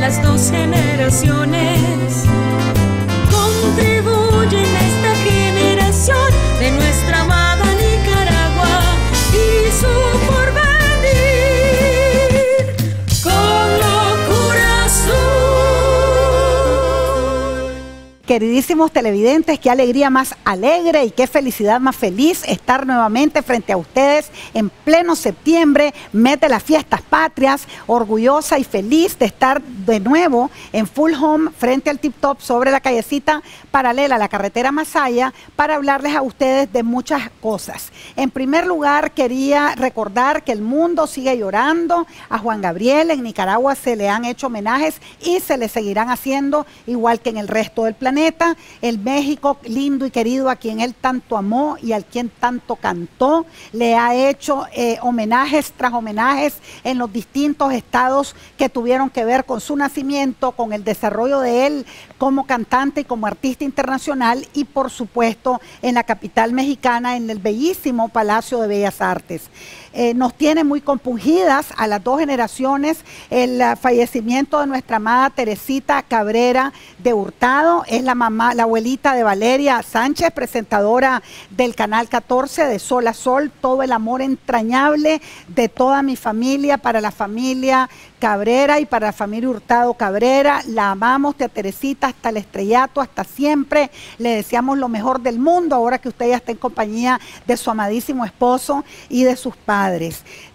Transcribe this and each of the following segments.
las dos generaciones contribuyen a esta generación de nuestra amada Nicaragua y su porvenir con locura azul. Queridísimos televidentes, qué alegría más alegre y qué felicidad más feliz estar nuevamente frente a ustedes en pleno septiembre, mes de las fiestas patrias, orgullosa y feliz de estar de nuevo en Full Home frente al Tip Top sobre la callecita paralela a la carretera Masaya para hablarles a ustedes de muchas cosas. En primer lugar, quería recordar que el mundo sigue llorando a Juan Gabriel. En Nicaragua se le han hecho homenajes y se le seguirán haciendo igual que en el resto del planeta. El México lindo y querido a quien él tanto amó y al quien tanto cantó, le ha hecho homenajes tras homenajes en los distintos estados que tuvieron que ver con su nacimiento, con el desarrollo de él como cantante y como artista internacional, y por supuesto en la capital mexicana, en el bellísimo Palacio de Bellas Artes. Nos tiene muy compungidas a las dos generaciones el fallecimiento de nuestra amada Teresita Cabrera de Hurtado. Es la mamá, la abuelita de Valeria Sánchez, presentadora del Canal 14 de Sol a Sol. Todo el amor entrañable de toda mi familia para la familia Cabrera y para la familia Hurtado Cabrera. La amamos, tía Teresita, hasta el estrellato, hasta siempre. Le deseamos lo mejor del mundo ahora que usted ya está en compañía de su amadísimo esposo y de sus padres.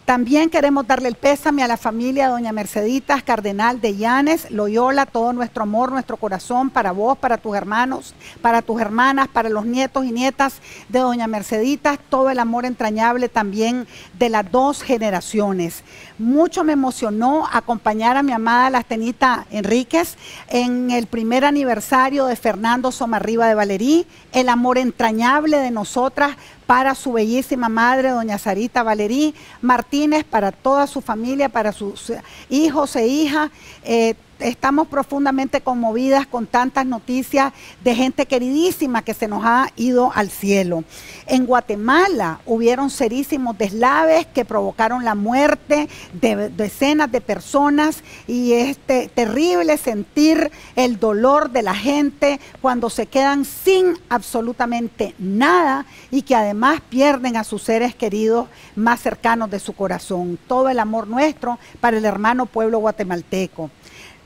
También queremos darle el pésame a la familia de doña Merceditas Cardenal de Llanes, Loyola, todo nuestro amor, nuestro corazón para vos, para tus hermanos, para tus hermanas, para los nietos y nietas de doña Merceditas, todo el amor entrañable también de las dos generaciones. Mucho me emocionó acompañar a mi amada la Tenita Enríquez en el primer aniversario de Fernando Somarriba de Valerí, el amor entrañable de nosotras para su bellísima madre, doña Sarita Valerí Martínez, para toda su familia, para sus hijos e hijas. Estamos profundamente conmovidas con tantas noticias de gente queridísima que se nos ha ido al cielo. En Guatemala hubieron serísimos deslaves que provocaron la muerte de decenas de personas, y es terrible sentir el dolor de la gente cuando se quedan sin absolutamente nada y que además pierden a sus seres queridos más cercanos de su corazón. Todo el amor nuestro para el hermano pueblo guatemalteco.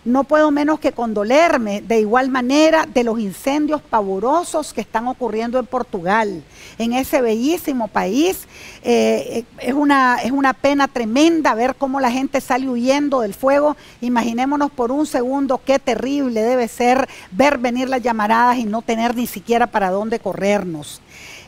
No puedo menos que condolerme de igual manera de los incendios pavorosos que están ocurriendo en Portugal, en ese bellísimo país. Es una pena tremenda ver cómo la gente sale huyendo del fuego. Imaginémonos por un segundo qué terrible debe ser ver venir las llamaradas y no tener ni siquiera para dónde corrernos.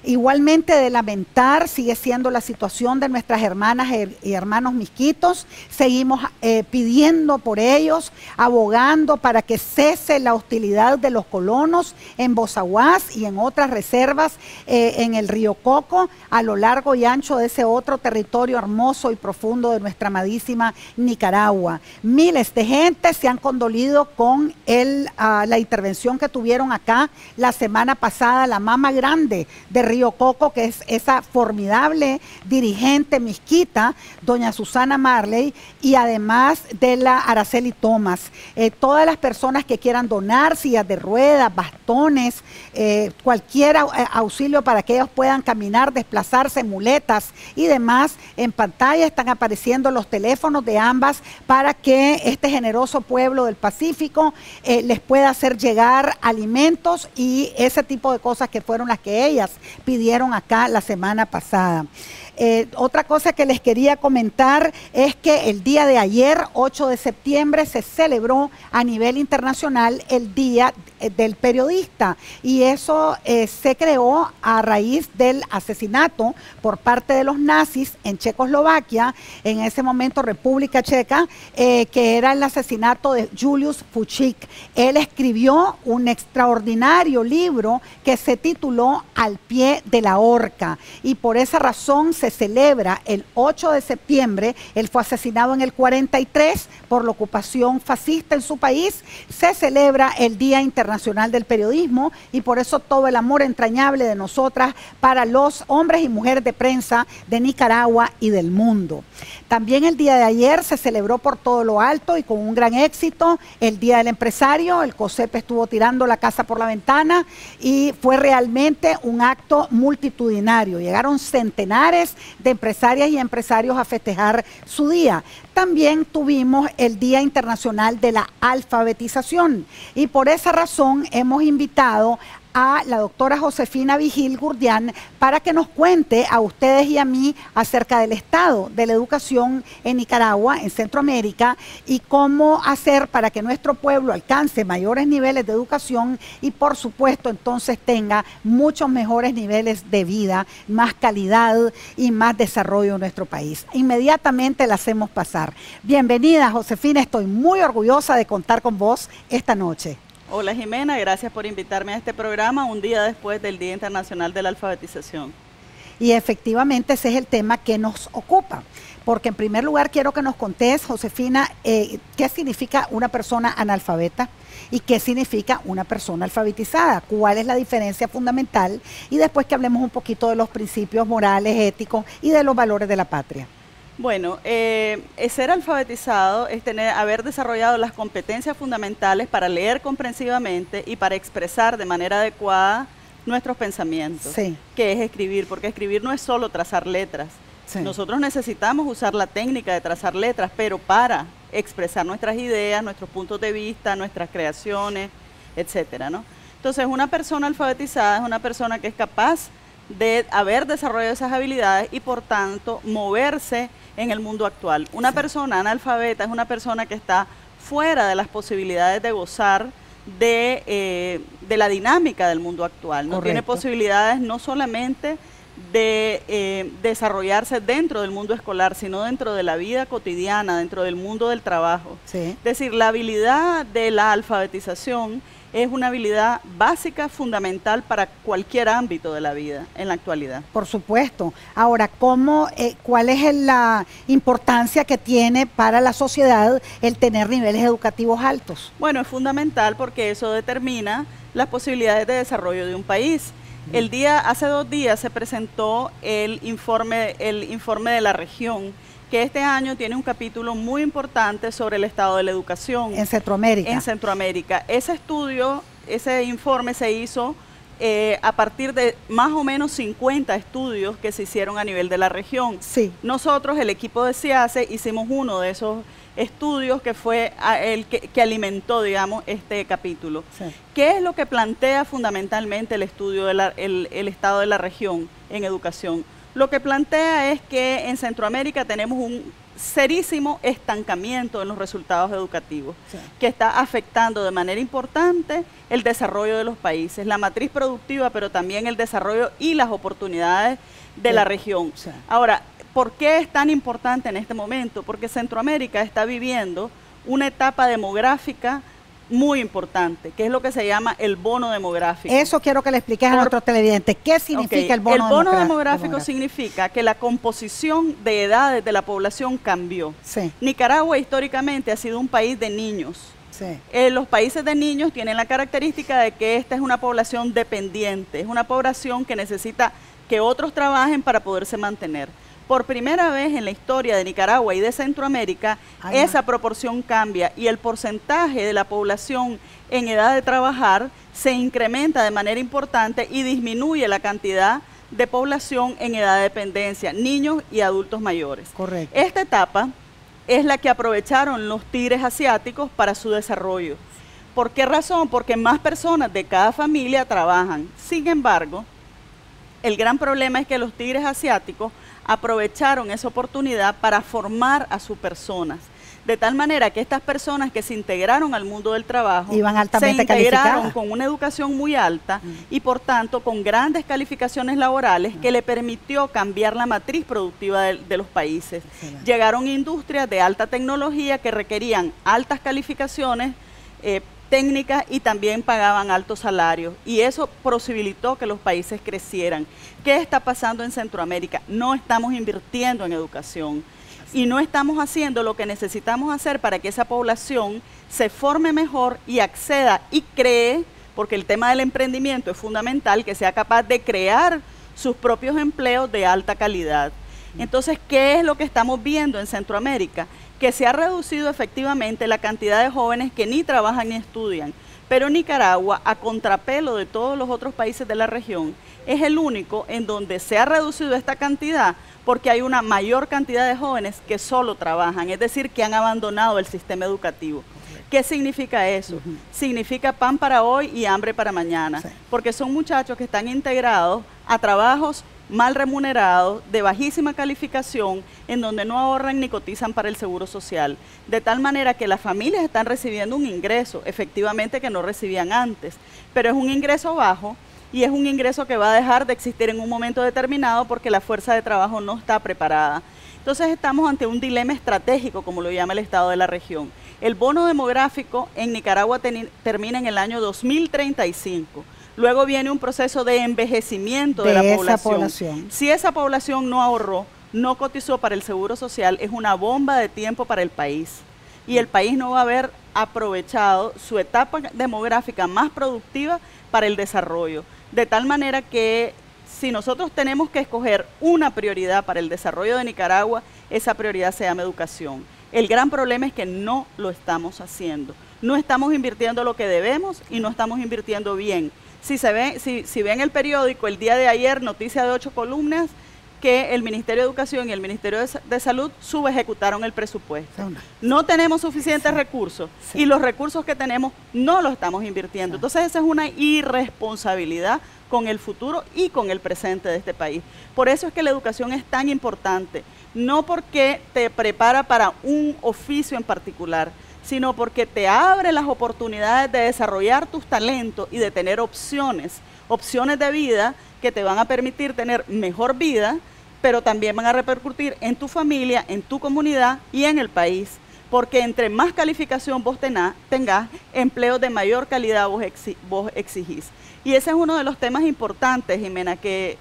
Igualmente de lamentar sigue siendo la situación de nuestras hermanas y hermanos misquitos. Seguimos pidiendo por ellos, abogando para que cese la hostilidad de los colonos en Bozaguas y en otras reservas en el río Coco, a lo largo y ancho de ese otro territorio hermoso y profundo de nuestra amadísima Nicaragua. Miles de gente se han condolido con la intervención que tuvieron acá la semana pasada, la mama grande de Río Coco, que es esa formidable dirigente misquita, doña Susana Marley, y además de la Araceli Thomas. Todas las personas que quieran donar sillas de ruedas, bastones, cualquier auxilio para que ellos puedan caminar, desplazarse, muletas y demás, en pantalla están apareciendo los teléfonos de ambas para que este generoso pueblo del Pacífico les pueda hacer llegar alimentos y ese tipo de cosas que fueron las que ellas pidieron acá la semana pasada. Otra cosa que les quería comentar es que el día de ayer, 8 de septiembre, se celebró a nivel internacional el Día del Periodista, y eso se creó a raíz del asesinato por parte de los nazis en Checoslovaquia, en ese momento República Checa, que era el asesinato de Julius Fučík. Él escribió un extraordinario libro que se tituló Al pie de la horca, y por esa razón se se celebra el 8 de septiembre. Él fue asesinado en el 43 por la ocupación fascista en su país. Se celebra el Día Internacional del Periodismo y por eso todo el amor entrañable de nosotras para los hombres y mujeres de prensa de Nicaragua y del mundo. También el día de ayer se celebró por todo lo alto y con un gran éxito el Día del Empresario. El COSEP estuvo tirando la casa por la ventana y fue realmente un acto multitudinario. Llegaron centenares de empresarias y empresarios a festejar su día. También tuvimos el Día Internacional de la Alfabetización y por esa razón hemos invitado a la doctora Josefina Vigil Gurdián para que nos cuente a ustedes y a mí acerca del estado de la educación en Nicaragua, en Centroamérica, y cómo hacer para que nuestro pueblo alcance mayores niveles de educación y por supuesto entonces tenga muchos mejores niveles de vida, más calidad y más desarrollo en nuestro país. Inmediatamente la hacemos pasar. Bienvenida, Josefina, estoy muy orgullosa de contar con vos esta noche. Hola Jimena, gracias por invitarme a este programa un día después del Día Internacional de la Alfabetización. Y efectivamente ese es el tema que nos ocupa, porque en primer lugar quiero que nos contés, Josefina, qué significa una persona analfabeta y qué significa una persona alfabetizada, cuál es la diferencia fundamental y después que hablemos un poquito de los principios morales, éticos y de los valores de la patria. Bueno, ser alfabetizado es haber desarrollado las competencias fundamentales para leer comprensivamente y para expresar de manera adecuada nuestros pensamientos, sí, que es escribir, porque escribir no es solo trazar letras. Sí. Nosotros necesitamos usar la técnica de trazar letras, pero para expresar nuestras ideas, nuestros puntos de vista, nuestras creaciones, etcétera, ¿no? Entonces, una persona alfabetizada es una persona que es capaz de haber desarrollado esas habilidades y por tanto moverse en el mundo actual. Una persona analfabeta es una persona que está fuera de las posibilidades de gozar de la dinámica del mundo actual. No tiene posibilidades no solamente de desarrollarse dentro del mundo escolar, sino dentro de la vida cotidiana, dentro del mundo del trabajo. Sí. Es decir, la habilidad de la alfabetización es una habilidad básica, fundamental para cualquier ámbito de la vida en la actualidad. Por supuesto. Ahora, ¿cuál es la importancia que tiene para la sociedad el tener niveles educativos altos? Bueno, es fundamental porque eso determina las posibilidades de desarrollo de un país. Hace 2 días se presentó el informe de la región, que este año tiene un capítulo muy importante sobre el estado de la educación. En Centroamérica. En Centroamérica. Ese informe se hizo a partir de más o menos 50 estudios que se hicieron a nivel de la región. Sí. Nosotros, el equipo de CIACE, hicimos uno de esos estudios que fue el que alimentó, digamos, este capítulo. Sí. ¿Qué es lo que plantea fundamentalmente el estudio el estado de la región en educación? Lo que plantea es que en Centroamérica tenemos un serísimo estancamiento en los resultados educativos, sí, que está afectando de manera importante el desarrollo de los países, la matriz productiva, pero también el desarrollo y las oportunidades de la región. Sí. Ahora, ¿por qué es tan importante en este momento? Porque Centroamérica está viviendo una etapa demográfica muy importante, que es lo que se llama el bono demográfico. Eso quiero que le expliques a nuestros televidentes. ¿Qué significa el bono demográfico? El bono demográfico significa que la composición de edades de la población cambió. Sí. Nicaragua históricamente ha sido un país de niños. Sí. Los países de niños tienen la característica de que esta es una población dependiente, es una población que necesita que otros trabajen para poderse mantener. Por primera vez en la historia de Nicaragua y de Centroamérica, esa proporción cambia y el porcentaje de la población en edad de trabajar se incrementa de manera importante y disminuye la cantidad de población en edad de dependencia, niños y adultos mayores. Correcto. Esta etapa es la que aprovecharon los tigres asiáticos para su desarrollo. ¿Por qué razón? Porque más personas de cada familia trabajan. Sin embargo, el gran problema es que los tigres asiáticos aprovecharon esa oportunidad para formar a sus personas, de tal manera que estas personas que se integraron al mundo del trabajo se integraron con una educación muy alta y por tanto con grandes calificaciones laborales que le permitió cambiar la matriz productiva de los países. Llegaron industrias de alta tecnología que requerían altas calificaciones técnicas y también pagaban altos salarios. Y eso posibilitó que los países crecieran. ¿Qué está pasando en Centroamérica? No estamos invirtiendo en educación y no estamos haciendo lo que necesitamos hacer para que esa población se forme mejor y acceda y cree, porque el tema del emprendimiento es fundamental, que sea capaz de crear sus propios empleos de alta calidad. Entonces, ¿qué es lo que estamos viendo en Centroamérica? Que se ha reducido efectivamente la cantidad de jóvenes que ni trabajan ni estudian, pero Nicaragua, a contrapelo de todos los otros países de la región, es el único en donde se ha reducido esta cantidad porque hay una mayor cantidad de jóvenes que solo trabajan, es decir, que han abandonado el sistema educativo. ¿Qué significa eso? Significa pan para hoy y hambre para mañana, porque son muchachos que están integrados a trabajos mal remunerados, de bajísima calificación, en donde no ahorran ni cotizan para el seguro social, de tal manera que las familias están recibiendo un ingreso, efectivamente, que no recibían antes, pero es un ingreso bajo y es un ingreso que va a dejar de existir en un momento determinado porque la fuerza de trabajo no está preparada. Entonces estamos ante un dilema estratégico, como lo llama el Estado de la región. El bono demográfico en Nicaragua termina en el año 2035. Luego viene un proceso de envejecimiento de la población. Si esa población no ahorró, no cotizó para el seguro social, es una bomba de tiempo para el país. Y el país no va a haber aprovechado su etapa demográfica más productiva para el desarrollo. De tal manera que si nosotros tenemos que escoger una prioridad para el desarrollo de Nicaragua, esa prioridad se llama educación. El gran problema es que no lo estamos haciendo. No estamos invirtiendo lo que debemos y no estamos invirtiendo bien. Si ven el periódico, el día de ayer, noticia de 8 columnas, que el Ministerio de Educación y el Ministerio de Salud subejecutaron el presupuesto. No tenemos suficientes recursos y los recursos que tenemos no los estamos invirtiendo. Entonces esa es una irresponsabilidad con el futuro y con el presente de este país. Por eso es que la educación es tan importante, no porque te prepara para un oficio en particular, sino porque te abre las oportunidades de desarrollar tus talentos y de tener opciones de vida que te van a permitir tener mejor vida, pero también van a repercutir en tu familia, en tu comunidad y en el país. Porque entre más calificación vos tengas, empleos de mayor calidad vos exigís. Y ese es uno de los temas importantes, Jimena, que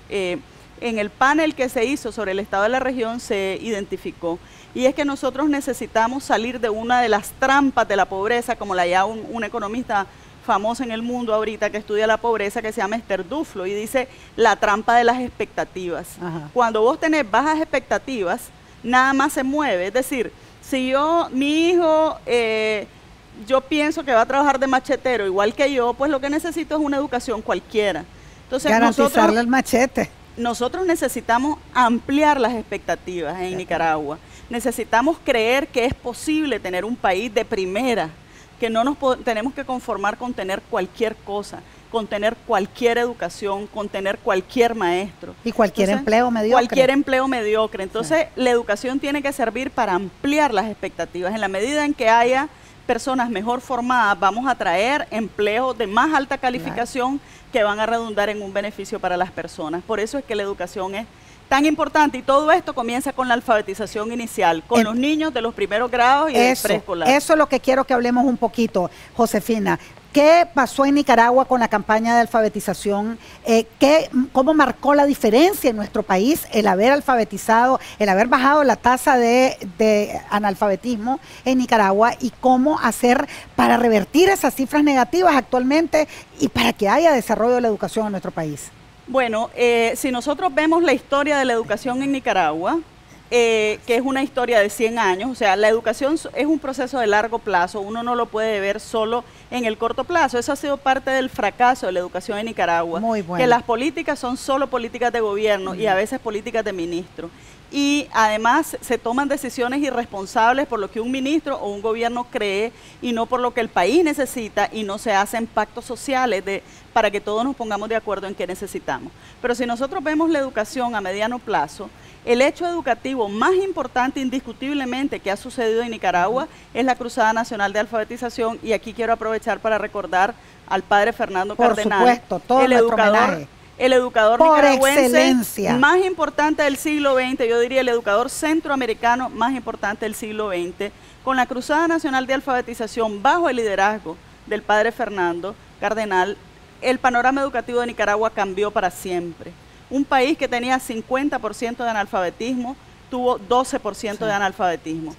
en el panel que se hizo sobre el estado de la región se identificó. Y es que nosotros necesitamos salir de una de las trampas de la pobreza, como la llama un economista famoso en el mundo ahorita que estudia la pobreza, que se llama Esther Duflo, y dice la trampa de las expectativas. Cuando vos tenés bajas expectativas, nada más se mueve. Es decir, si mi hijo, yo pienso que va a trabajar de machetero igual que yo, pues lo que necesito es una educación cualquiera. Entonces, garantizarle el machete. Nosotros necesitamos ampliar las expectativas en Nicaragua. Necesitamos creer que es posible tener un país de primera, que no nos tenemos que conformar con tener cualquier cosa, con tener cualquier educación, con tener cualquier maestro. Y cualquier empleo mediocre. Cualquier empleo mediocre. Entonces, la educación tiene que servir para ampliar las expectativas. En la medida en que haya personas mejor formadas, vamos a traer empleos de más alta calificación que van a redundar en un beneficio para las personas. Por eso es que la educación es tan importante, y todo esto comienza con la alfabetización inicial, con los niños de los primeros grados y del preescolar. Eso es lo que quiero que hablemos un poquito, Josefina. ¿Qué pasó en Nicaragua con la campaña de alfabetización? ¿Cómo marcó la diferencia en nuestro país el haber alfabetizado, el haber bajado la tasa de analfabetismo en Nicaragua, y cómo hacer para revertir esas cifras negativas actualmente y para que haya desarrollo de la educación en nuestro país? Bueno, si nosotros vemos la historia de la educación en Nicaragua, que es una historia de 100 años, o sea, la educación es un proceso de largo plazo, uno no lo puede ver solo en el corto plazo. Eso ha sido parte del fracaso de la educación en Nicaragua, que las políticas son solo políticas de gobierno y a veces políticas de ministro. Y además se toman decisiones irresponsables por lo que un ministro o un gobierno cree y no por lo que el país necesita, y no se hacen pactos sociales para que todos nos pongamos de acuerdo en qué necesitamos. Pero si nosotros vemos la educación a mediano plazo, el hecho educativo más importante indiscutiblemente que ha sucedido en Nicaragua es la Cruzada Nacional de Alfabetización, y aquí quiero aprovechar para recordar al padre Fernando Cardenal, por supuesto, todo el educador nicaragüense más importante del siglo XX, yo diría el educador centroamericano más importante del siglo XX, con la Cruzada Nacional de Alfabetización bajo el liderazgo del padre Fernando Cardenal, el panorama educativo de Nicaragua cambió para siempre. Un país que tenía 50% de analfabetismo, tuvo 12% de analfabetismo.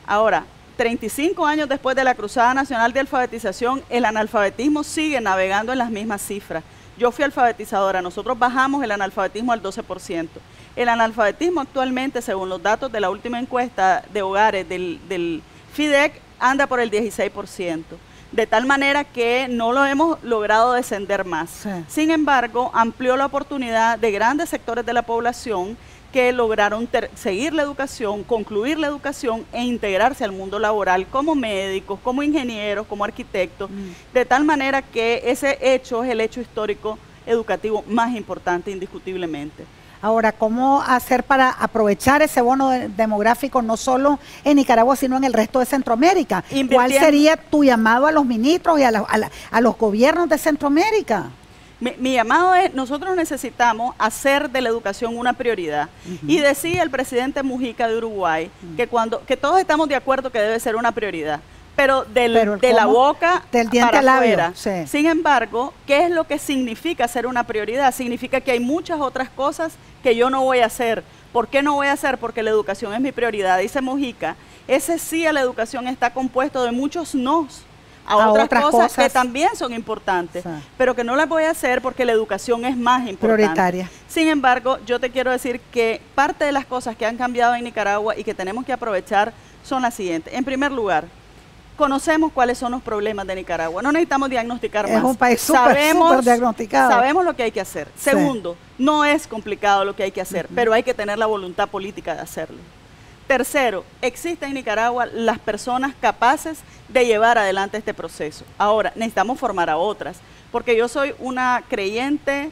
Ahora, 35 años después de la Cruzada Nacional de Alfabetización, el analfabetismo sigue navegando en las mismas cifras. Yo fui alfabetizadora, nosotros bajamos el analfabetismo al 12%. El analfabetismo actualmente, según los datos de la última encuesta de hogares del FIDEC, anda por el 16%. De tal manera que no lo hemos logrado descender más. Sí. Sin embargo, amplió la oportunidad de grandes sectores de la población que lograron seguir la educación, concluir la educación e integrarse al mundo laboral como médicos, como ingenieros, como arquitectos, de tal manera que ese hecho es el hecho histórico educativo más importante indiscutiblemente. Ahora, ¿cómo hacer para aprovechar ese bono demográfico no solo en Nicaragua, sino en el resto de Centroamérica? ¿Cuál sería tu llamado a los ministros y a los gobiernos de Centroamérica? Mi llamado es, nosotros necesitamos hacer de la educación una prioridad. Y decía el presidente Mujica de Uruguay que todos estamos de acuerdo que debe ser una prioridad. Pero de la boca del diente para al labio, afuera. Sí. Sin embargo, ¿qué es lo que significa ser una prioridad? Significa que hay muchas otras cosas que yo no voy a hacer. ¿Por qué no voy a hacer? Porque la educación es mi prioridad. Dice Mujica, ese sí a la educación está compuesto de muchos nos a otras cosas que también son importantes, sí, pero que no las voy a hacer porque la educación es más importante. Prioritaria. Sin embargo, yo te quiero decir que parte de las cosas que han cambiado en Nicaragua y que tenemos que aprovechar son las siguientes. En primer lugar, conocemos cuáles son los problemas de Nicaragua. No necesitamos diagnosticar más. Es un país súper diagnosticado. Sabemos lo que hay que hacer. Segundo, no es complicado lo que hay que hacer, pero hay que tener la voluntad política de hacerlo. Tercero, existen en Nicaragua las personas capaces de llevar adelante este proceso. Ahora, necesitamos formar a otras, porque yo soy una creyente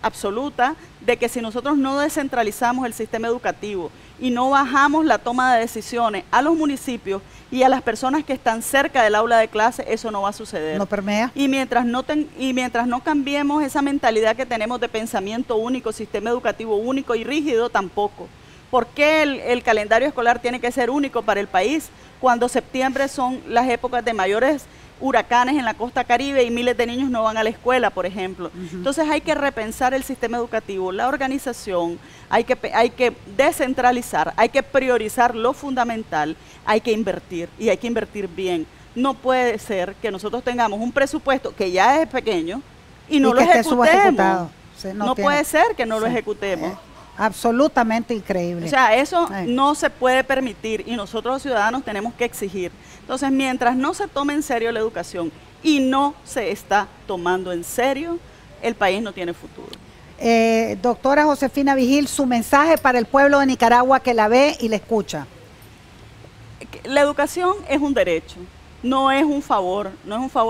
absoluta de que si nosotros no descentralizamos el sistema educativo y no bajamos la toma de decisiones a los municipios y a las personas que están cerca del aula de clase, eso no va a suceder. No permea. Y mientras no cambiemos esa mentalidad que tenemos de pensamiento único, sistema educativo único y rígido, tampoco. ¿Por qué el calendario escolar tiene que ser único para el país cuando septiembre son las épocas de mayores huracanes en la costa caribe y miles de niños no van a la escuela, por ejemplo? Entonces hay que repensar el sistema educativo, la organización, hay que descentralizar, hay que priorizar lo fundamental, hay que invertir y hay que invertir bien. No puede ser que nosotros tengamos un presupuesto que ya es pequeño y no lo ejecutemos. Sí, no puede ser que no lo ejecutemos. Absolutamente increíble. O sea, eso no se puede permitir y nosotros los ciudadanos tenemos que exigir. Entonces, mientras no se tome en serio la educación y no se está tomando en serio, el país no tiene futuro. Doctora Josefina Vigil, su mensaje para el pueblo de Nicaragua que la ve y la escucha. La educación es un derecho, no es un favor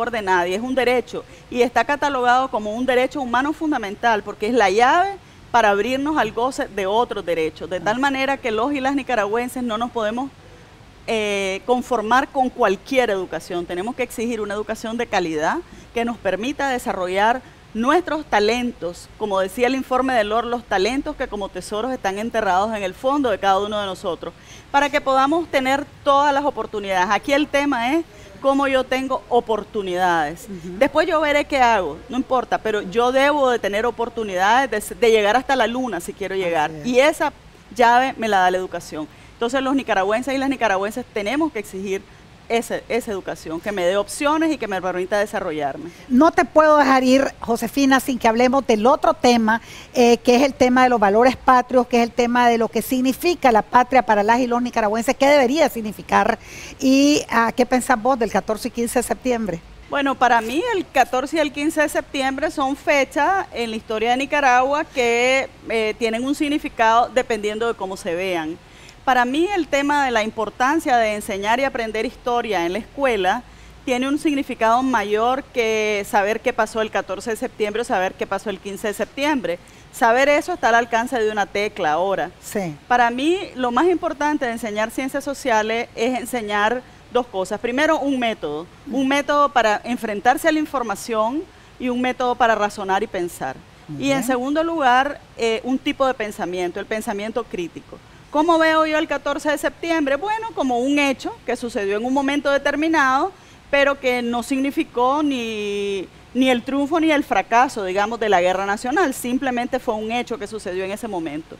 de nadie, es un derecho y está catalogado como un derecho humano fundamental porque es la llave para abrirnos al goce de otros derechos, de tal manera que los y las nicaragüenses no nos podemos conformar con cualquier educación. Tenemos que exigir una educación de calidad que nos permita desarrollar nuestros talentos, como decía el informe de LOR, los talentos que como tesoros están enterrados en el fondo de cada uno de nosotros, para que podamos tener todas las oportunidades. Aquí el tema es cómo yo tengo oportunidades. Después yo veré qué hago, no importa, pero yo debo de tener oportunidades de llegar hasta la luna si quiero llegar. Y esa llave me la da la educación. Entonces los nicaragüenses y las nicaragüenses tenemos que exigir esa educación, que me dé opciones y que me permita desarrollarme. No te puedo dejar ir, Josefina, sin que hablemos del otro tema, que es el tema de los valores patrios, que es el tema de lo que significa la patria para las y los nicaragüenses, qué debería significar y qué pensás vos del 14 y 15 de septiembre. Bueno, para mí el 14 y el 15 de septiembre son fechas en la historia de Nicaragua que tienen un significado dependiendo de cómo se vean. Para mí el tema de la importancia de enseñar y aprender historia en la escuela tiene un significado mayor que saber qué pasó el 14 de septiembre o saber qué pasó el 15 de septiembre. Saber eso está al alcance de una tecla ahora. Sí. Para mí lo más importante de enseñar ciencias sociales es enseñar dos cosas. Primero, un método para enfrentarse a la información y un método para razonar y pensar. Y en segundo lugar, un tipo de pensamiento, el pensamiento crítico. ¿Cómo veo yo el 14 de septiembre? Bueno, como un hecho que sucedió en un momento determinado pero que no significó ni el triunfo ni el fracaso, digamos, de la guerra nacional, simplemente fue un hecho que sucedió en ese momento.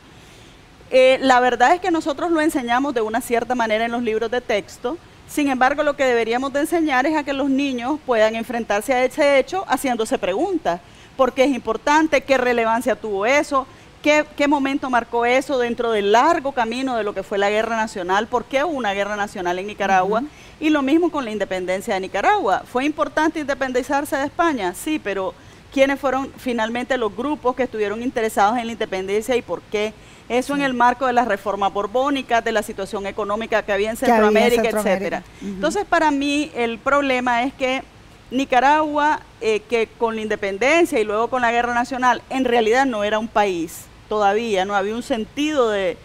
La verdad es que nosotros lo enseñamos de una cierta manera en los libros de texto, sin embargo lo que deberíamos de enseñar es a que los niños puedan enfrentarse a ese hecho haciéndose preguntas, ¿por qué es importante? ¿Qué relevancia tuvo eso? ¿Qué momento marcó eso dentro del largo camino de lo que fue la guerra nacional? ¿Por qué hubo una guerra nacional en Nicaragua? Y lo mismo con la independencia de Nicaragua. ¿Fue importante independizarse de España? Sí, pero ¿quiénes fueron finalmente los grupos que estuvieron interesados en la independencia y por qué? Eso en el marco de las reformas borbónicas, de la situación económica que había en Centroamérica, etcétera. Entonces, para mí, el problema es que Nicaragua, que con la independencia y luego con la guerra nacional, en realidad no era un país. Todavía no había un sentido de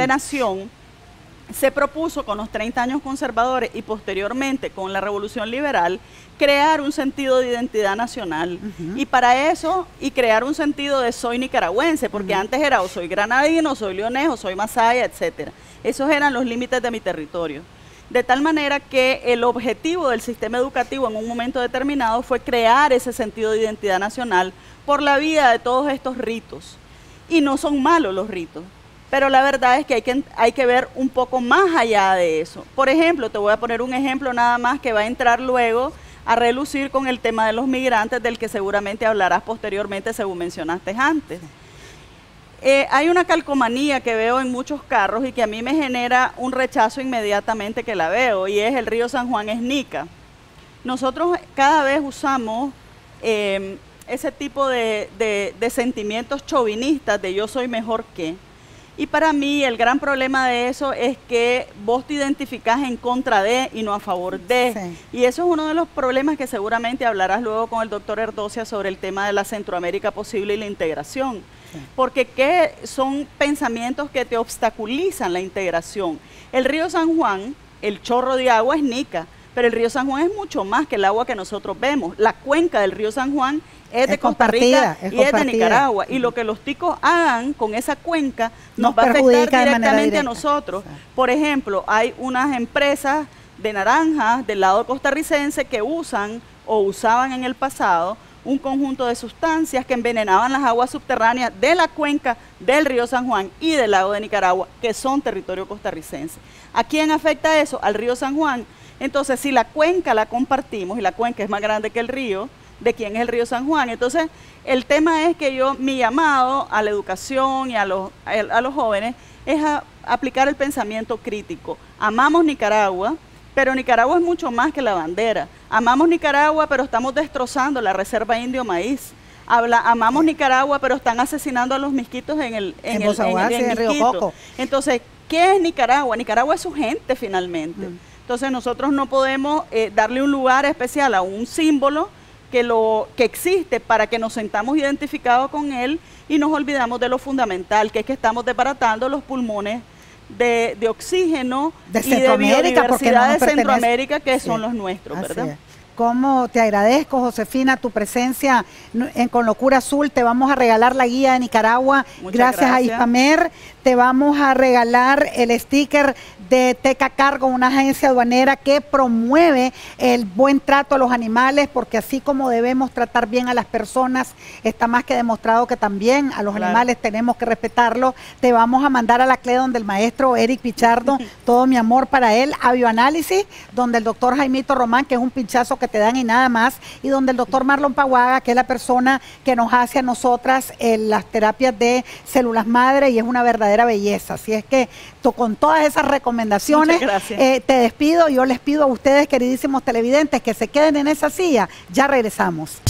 nación, se propuso con los 30 años conservadores y posteriormente con la Revolución Liberal crear un sentido de identidad nacional y para eso, y crear un sentido de soy nicaragüense, porque antes era o soy granadino, soy leonés, o soy masaya, etcétera. Esos eran los límites de mi territorio. De tal manera que el objetivo del sistema educativo en un momento determinado fue crear ese sentido de identidad nacional por la vía de todos estos ritos. Y no son malos los ritos, pero la verdad es que hay que ver un poco más allá de eso. Por ejemplo, te voy a poner un ejemplo nada más que va a entrar luego a relucir con el tema de los migrantes, del que seguramente hablarás posteriormente según mencionaste antes. Hay una calcomanía que veo en muchos carros y que a mí me genera un rechazo inmediatamente que la veo, y es el río San Juan es Nica. Nosotros cada vez usamos ese tipo de sentimientos chauvinistas de yo soy mejor que. Y para mí el gran problema de eso es que vos te identificás en contra de y no a favor de. Sí. Y eso es uno de los problemas que seguramente hablarás luego con el doctor Erdocia sobre el tema de la Centroamérica posible y la integración. Sí. Porque ¿qué son pensamientos que te obstaculizan la integración? El río San Juan, el chorro de agua es Nica, pero el río San Juan es mucho más que el agua que nosotros vemos. La cuenca del río San Juan es de Costa Rica y es de Nicaragua. Y lo que los ticos hagan con esa cuenca nos va a afectar directamente a nosotros. Por ejemplo, hay unas empresas de naranjas del lado costarricense que usan o usaban en el pasado un conjunto de sustancias que envenenaban las aguas subterráneas de la cuenca del río San Juan y del lago de Nicaragua, que son territorio costarricense. ¿A quién afecta eso? Al río San Juan. Entonces, si la cuenca la compartimos y la cuenca es más grande que el río, ¿de quién es el río San Juan? Entonces, el tema es que mi llamado a la educación y a los jóvenes es a aplicar el pensamiento crítico. Amamos Nicaragua, pero Nicaragua es mucho más que la bandera. Amamos Nicaragua, pero estamos destrozando la reserva indio maíz. Amamos Nicaragua, pero están asesinando a los misquitos en el Río Coco. Entonces, ¿qué es Nicaragua? Nicaragua es su gente finalmente. Entonces, nosotros no podemos darle un lugar especial a un símbolo que existe para que nos sentamos identificados con él y nos olvidamos de lo fundamental, que es que estamos desbaratando los pulmones de oxígeno y de biodiversidad de Centroamérica, que son los nuestros, ¿verdad? Cómo te agradezco, Josefina, tu presencia Con Locura Azul. Te vamos a regalar la guía de Nicaragua. Gracias a Hispamer. Te vamos a regalar el sticker de Teca Cargo, una agencia aduanera que promueve el buen trato a los animales, porque así como debemos tratar bien a las personas, está más que demostrado que también a los animales tenemos que respetarlos. Te vamos a mandar a la CLE donde el maestro Eric Pichardo, todo mi amor para él, a Bioanálisis, donde el doctor Jaimito Román, que es un pinchazo que te dan y nada más, y donde el doctor Marlon Paguaga, que es la persona que nos hace a nosotras las terapias de células madre, y es una verdadera belleza. Así es que con todas esas recomendaciones te despido. Yo les pido a ustedes, queridísimos televidentes, que se queden en esa silla. Ya regresamos.